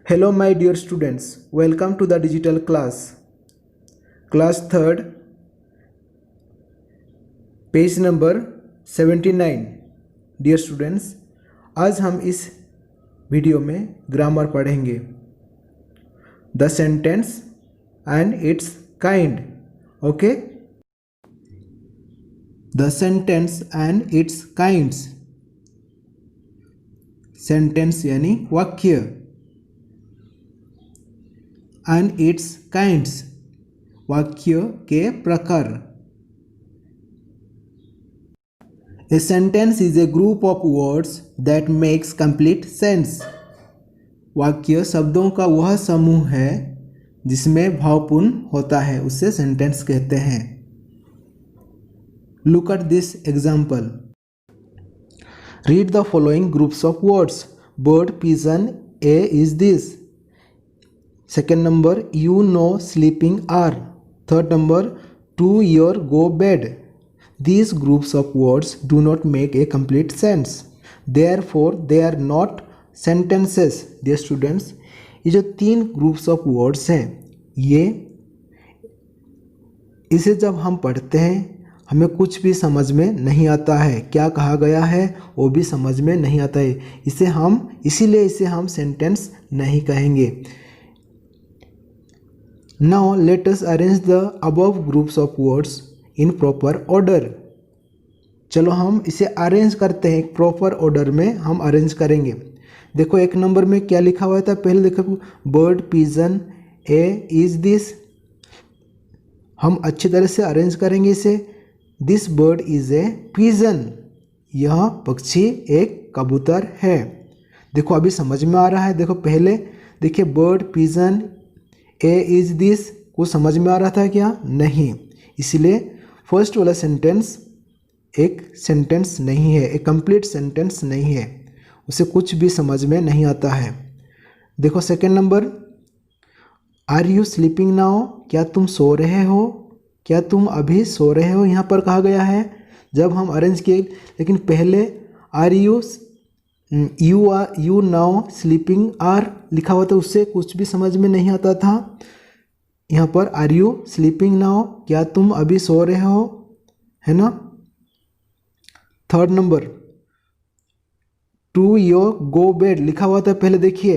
Hello my dear students, welcome to the digital class. Class 3rd, page number 79. Dear students, आज हम इस video में grammar पढ़ेंगे. The sentence and its kind. Okay? The sentence and its kinds. Sentence यानी वाक्य. And its kinds, वाक्य के प्रकार. A sentence is a group of words that makes complete sense. वाक्य शब्दों का वह समूह है जिसमें भावपूर्ण होता है, उसे सेंटेंस कहते हैं. Look at this example. Read the following groups of words. Bird, pigeon, a is this. Second number, you know, sleeping are. Third number, to your go bed. These groups of words do not make a complete sense. Therefore, they are not sentences. Dear students, ये जो तीन groups of words हैं, इसे जब हम पढ़ते हैं हमें कुछ भी समझ में नहीं आता है. क्या कहा गया है वो भी समझ में नहीं आता है. इसीलिए इसे हम सेंटेंस नहीं कहेंगे. Now let us arrange the above groups of words in proper order. चलो हम इसे अरेंज करते हैं, एक प्रॉपर ऑर्डर में हम अरेंज करेंगे. देखो एक नंबर में क्या लिखा हुआ था, पहले देखो bird, pigeon, A is this. हम अच्छी तरह से अरेंज करेंगे इसे. This bird is a pigeon. यह पक्षी एक कबूतर है. देखो अभी समझ में आ रहा है. देखो पहले देखिए bird, pigeon, A is this को समझ में आ रहा था क्या? नहीं. इसलिए फर्स्ट वाला सेंटेंस एक सेंटेंस नहीं है, एक कंप्लीट सेंटेंस नहीं है, उसे कुछ भी समझ में नहीं आता है. देखो second number, are you sleeping now, क्या तुम सो रहे हो, क्या तुम अभी सो रहे हो, यहाँ पर कहा गया है जब हम अरेंज किए. लेकिन पहले are you now sleeping are लिखा हुआ था, उससे कुछ भी समझ में नहीं आता था. यहाँ पर आर यू स्लीपिंग नाउ, क्या तुम अभी सो रहे हो, है ना. Third number, to your go bed लिखा हुआ था पहले देखिए,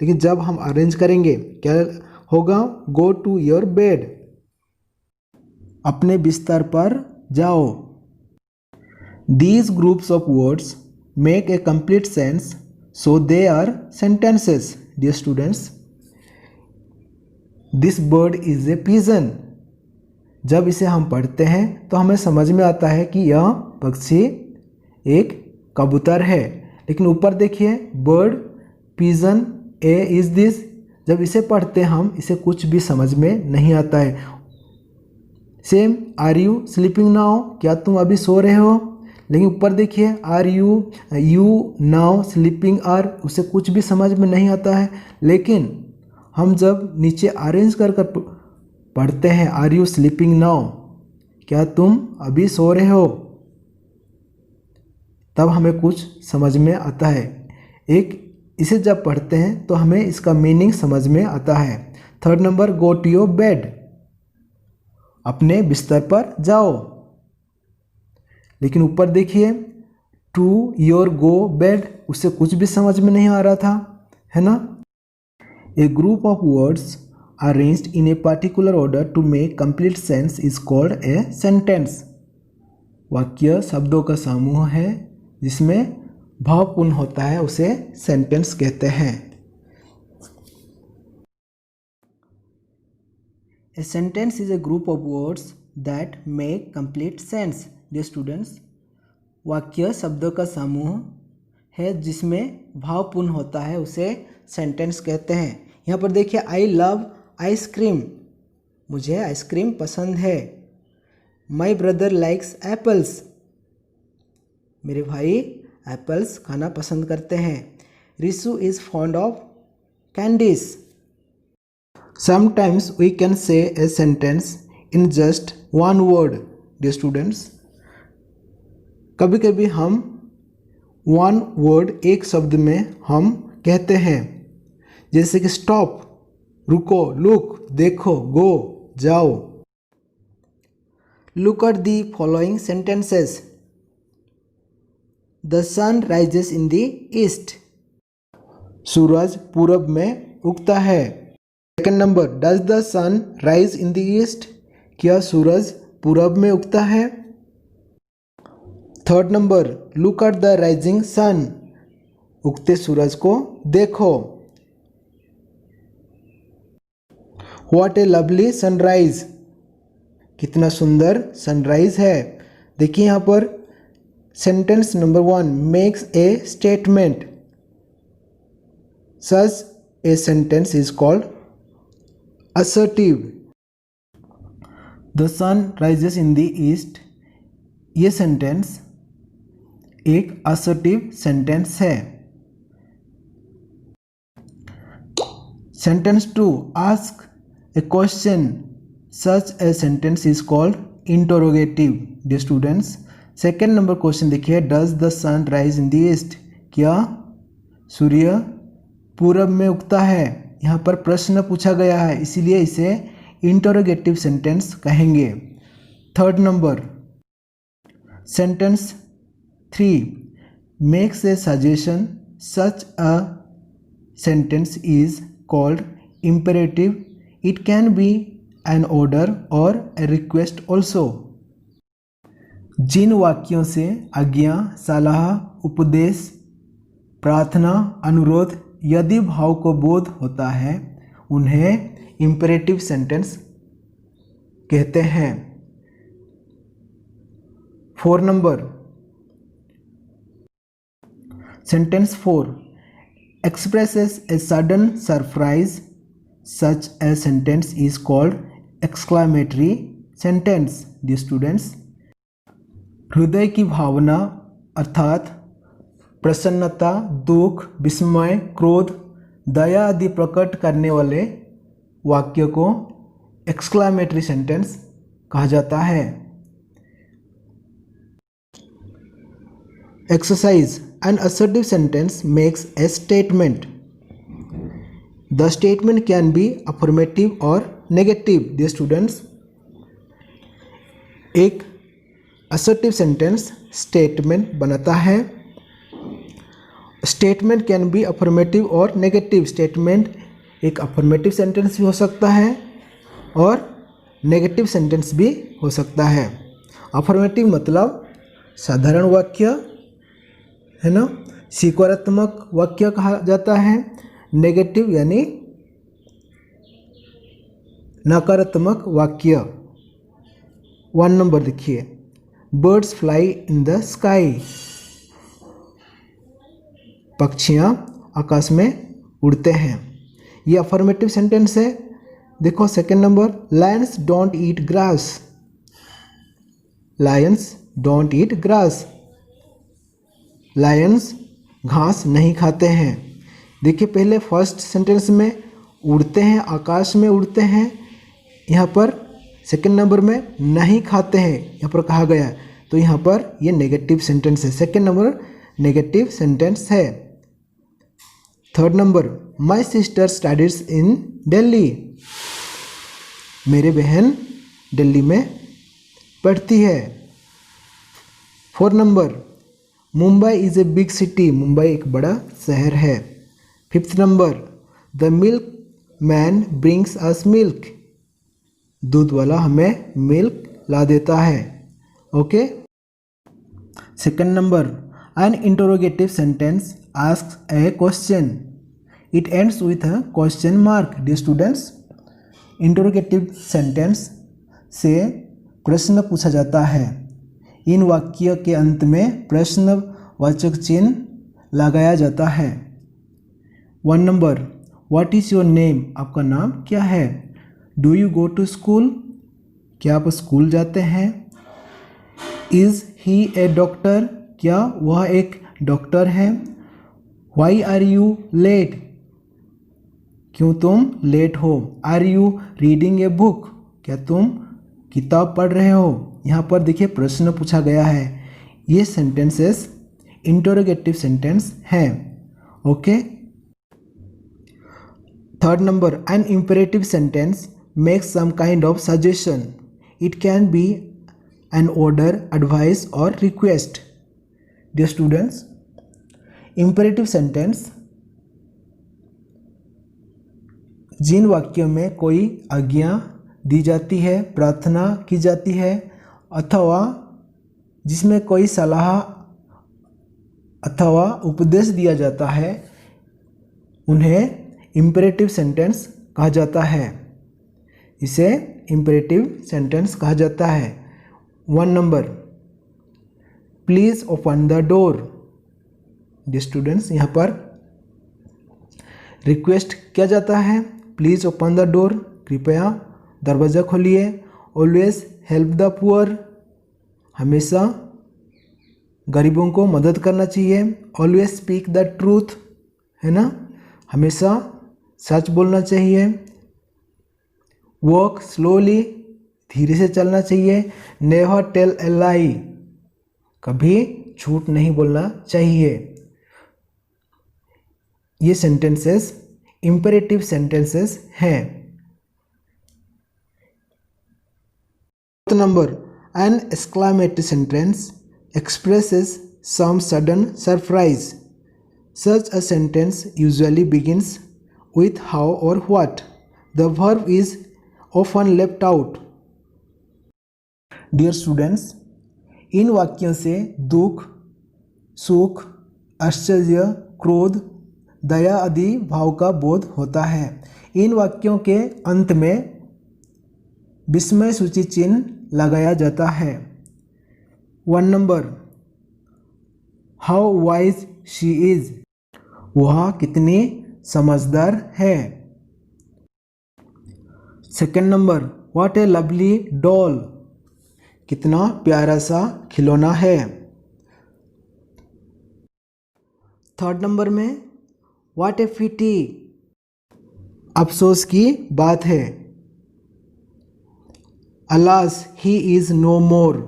लेकिन जब हम अरेंज करेंगे क्या होगा, गो टू योर बेड, अपने बिस्तर पर जाओ. These groups of words make a complete sense, so they are sentences. Dear students, this bird is a pigeon. जब इसे हम पढ़ते हैं तो हमें समझ में आता है कि यह पक्षी एक कबूतर है. लेकिन ऊपर देखिए bird, pigeon, A is this. जब इसे पढ़ते हैं हम, इसे कुछ भी समझ में नहीं आता है. Same are you sleeping now, क्या तुम अभी सो रहे हो. लेकिन ऊपर देखिए are you now sleeping are, उसे कुछ भी समझ में नहीं आता है. लेकिन हम जब नीचे अरेंज कर पढ़ते हैं आर यू स्लीपिंग नाउ, क्या तुम अभी सो रहे हो, तब हमें कुछ समझ में आता है. इसे जब पढ़ते हैं तो हमें इसका मीनिंग समझ में आता है. Third number, go to your bed, अपने बिस्तर पर जाओ. लेकिन ऊपर देखिए टू योर गो बेड, उससे कुछ भी समझ में नहीं आ रहा था, है ना. A group of words arranged in a particular order to make complete sense is called a sentence. वाक्य शब्दों का समूह है जिसमें भावपूर्ण होता है, उसे सेंटेंस कहते हैं. A sentence is a group of words that make complete sense. Dear students, वाक्य शब्दों का समूह है जिसमें भावपूर्ण होता है, उसे सेंटेंस कहते हैं. यहाँ पर देखिए आई लव आइसक्रीम, मुझे आइसक्रीम पसंद है. माई ब्रदर लाइक्स एप्पल्स, मेरे भाई एप्पल्स खाना पसंद करते हैं. Rishu is fond of candies. Sometimes we can say a sentence in just one word. Dear students, कभी कभी हम वन वर्ड, एक शब्द में हम कहते हैं. जैसे कि स्टॉप रुको, लुक देखो, गो जाओ। Look at the following sentences. The sun rises in the east. सूरज पूरब में उगता है। Second number, does the sun rise in the east? क्या सूरज पूरब में उगता है? Third number, look at the rising sun. उगते सूरज को देखो। What a lovely sunrise. कितना सुंदर सनराइज है। देखिए यहाँ पर sentence number 1 makes a statement. Such a sentence is called assertive. The sun rises in the east, ये सेंटेंस एक असर्टिव सेंटेंस है। Sentence 2 ask a question. Such a sentence is called interrogative. Dear students, second number question देखिए, does the sun rise in the east? क्या सूर्य पूरब में उगता है? यहाँ पर प्रश्न पूछा गया है, इसीलिए इसे इंटरोगेटिव सेंटेंस कहेंगे। Third number, sentence 3 makes a suggestion. Such a sentence is called imperative. It can be an order or a request also. जिन वाक्यों से आज्ञा, सलाह, उपदेश, प्रार्थना, अनुरोध यदि भाव को बोध होता है उन्हें इम्पेरेटिव सेंटेंस कहते हैं। 4 number, sentence 4 expresses a sudden surprise. Such a sentence is called exclamatory sentence. Dear students, हृदय की भावना अर्थात प्रसन्नता, दुख, विस्मय, क्रोध, दया आदि प्रकट करने वाले वाक्य को एक्सक्लामेटरी सेंटेंस कहा जाता है। Exercise, an assertive sentence makes a statement. The statement can be affirmative or negative. Dear students, एक assertive sentence statement बनाता है। Statement can be affirmative or negative. Statement एक affirmative sentence भी हो सकता है और negative sentence भी हो सकता है। Affirmative मतलब साधारण वाक्य है ना, सकारात्मक वाक्य कहा जाता है। नेगेटिव यानी नकारात्मक वाक्य। 1 नंबर देखिए, birds fly in the sky. पक्षियाँ आकाश में उड़ते हैं, ये अफर्मेटिव सेंटेंस है। देखो second number, Lions don't eat grass. Lions don't eat grass, Lions घास नहीं खाते हैं। देखिए पहले फर्स्ट सेंटेंस में उड़ते हैं, आकाश में उड़ते हैं, यहाँ पर सेकंड नंबर में नहीं खाते हैं यहाँ पर कहा गया, तो यहाँ पर ये नेगेटिव सेंटेंस है। सेकंड नंबर नेगेटिव सेंटेंस है। Third number, my sister studies in Delhi. मेरी बहन दिल्ली में पढ़ती है। 4 number, Mumbai is a big city. Mumbai एक बड़ा शहर है। 5th number, the milk man brings us milk. दूध वाला हमें मिल्क ला देता है। Okay. Second number, an interrogative sentence asks a question. It ends with a question mark. Dear students, interrogative sentence से प्रश्न पूछा जाता है। इन वाक्य के अंत में प्रश्नवाचक चिन्ह लगाया जाता है। 1 number, what is your name. आपका नाम क्या है। Do you go to school. क्या आप स्कूल जाते हैं। Is he a doctor. क्या वह एक डॉक्टर है। Why are you late. क्यों तुम लेट हो। Are you reading a book. क्या तुम किताब पढ़ रहे हो। यहाँ पर देखिए प्रश्न पूछा गया है। ये सेंटेंसेस इंटरोगेटिव सेंटेंस हैं। Okay. Third number, an imperative sentence makes some kind of suggestion. It can be an order, advice और request. Dear students, imperative sentence जिन वाक्यों में कोई आज्ञा दी जाती है, प्रार्थना की जाती है अथवा जिसमें कोई सलाह अथवा उपदेश दिया जाता है, उन्हें इम्पेरेटिव सेंटेंस कहा जाता है. इसे इम्पेरेटिव सेंटेंस कहा जाता है. 1 number, please open the door. Dear students, यहाँ पर रिक्वेस्ट किया जाता है, प्लीज़ ओपन द डोर, कृपया दरवाज़ा खोलिए. ऑलवेज हेल्प द पुअर, हमेशा गरीबों को मदद करना चाहिए. ऑलवेज स्पीक द ट्रूथ, है ना, हमेशा सच बोलना चाहिए. वॉक स्लोली, धीरे से चलना चाहिए. नेवर टेल ए लाई, कभी झूठ नहीं बोलना चाहिए. ये सेंटेंसेस इम्पेरेटिव सेंटेंसेस हैं. Number, an exclamatory sentence expresses some sudden surprise. Such a sentence usually begins with how or what. The verb is often left out. Dear students, इन वाक्यों से दुख, सुख, आश्चर्य, क्रोध, दया आदि भाव का बोध होता है. इन वाक्यों के अंत में विस्मय सूची चिन्ह लगाया जाता है. 1 number, how wise she is, वह कितनी समझदार है. 2 number, what a lovely doll, कितना प्यारा सा खिलौना है. 3 नंबर में, व्हाट ए पिटी, अफसोस की बात है. Alas he is no more,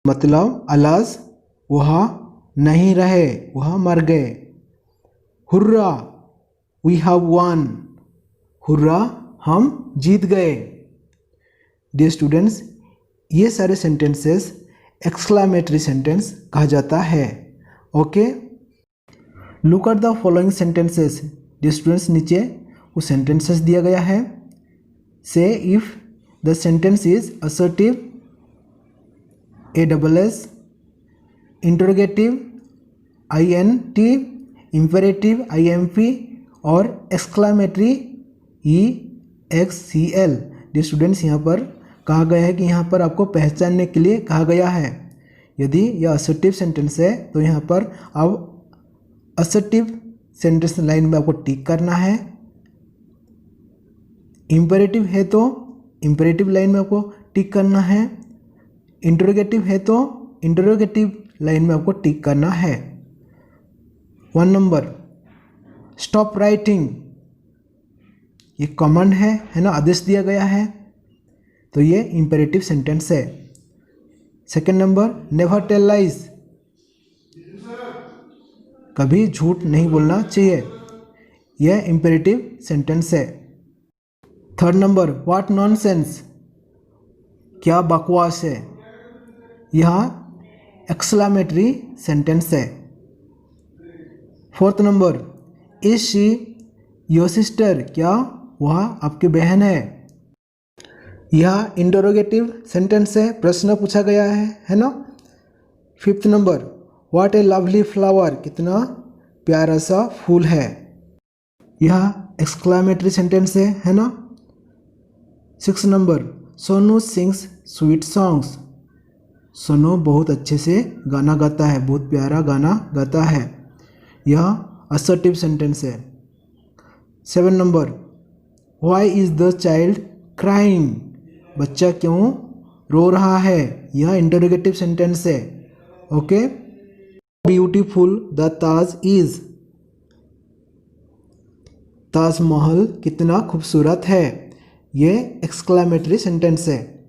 मतलब अलास वह नहीं रहे, वह मर गए. Hurrah we have won, hurrah हम जीत गए. डियर स्टूडेंट्स, ये सारे सेंटेंसेस एक्सक्लेमेटरी सेंटेंस कहा जाता है. Okay, look at the following sentences. Dear students, नीचे वो सेंटेंसेस दिया गया है. Say if the sentence is assertive, ASS, interrogative INT, imperative IMP और एक्सक्लेमेटरी EXCL. डियर स्टूडेंट्स, यहाँ पर कहा गया है कि यहाँ पर आपको पहचानने के लिए कहा गया है. यदि यह असर्टिव सेंटेंस है तो यहाँ पर अब असर्टिव सेंटेंस लाइन में आपको टिक करना है. इम्पेरेटिव है तो इम्पेरेटिव लाइन में आपको टिक करना है. इंटरोगेटिव है तो इंटरोगेटिव लाइन में आपको टिक करना है. 1 नंबर, स्टॉप राइटिंग, ये कमांड है ना, आदेश दिया गया है, तो ये इम्पेरेटिव सेंटेंस है. 2 नंबर, नेवर टेल लाइज, कभी झूठ नहीं बोलना चाहिए, यह इम्पेरेटिव सेंटेंस है. 3 नंबर, व्हाट नॉनसेंस, क्या बकवास है, यह एक्सक्लेमेटरी सेंटेंस है. 4 number, is she your sister, क्या वह आपकी बहन है, यह इंटरोगेटिव सेंटेंस है, प्रश्न पूछा गया है ना. 5 number, what a lovely flower, कितना प्यारा सा फूल है, यह एक्सक्लेमेटरी सेंटेंस है ना. 6 number, Sonu sings sweet songs, Sonu बहुत अच्छे से गाना गाता है, बहुत प्यारा गाना गाता है, यह असर्टिव सेंटेंस है. 7 number, why is the child crying, बच्चा क्यों रो रहा है, यह इंटरोगेटिव सेंटेंस है. Okay, beautiful the Taj is, Taj Mahal कितना खूबसूरत है, ये एक्सक्लेमेटरी सेंटेंस है.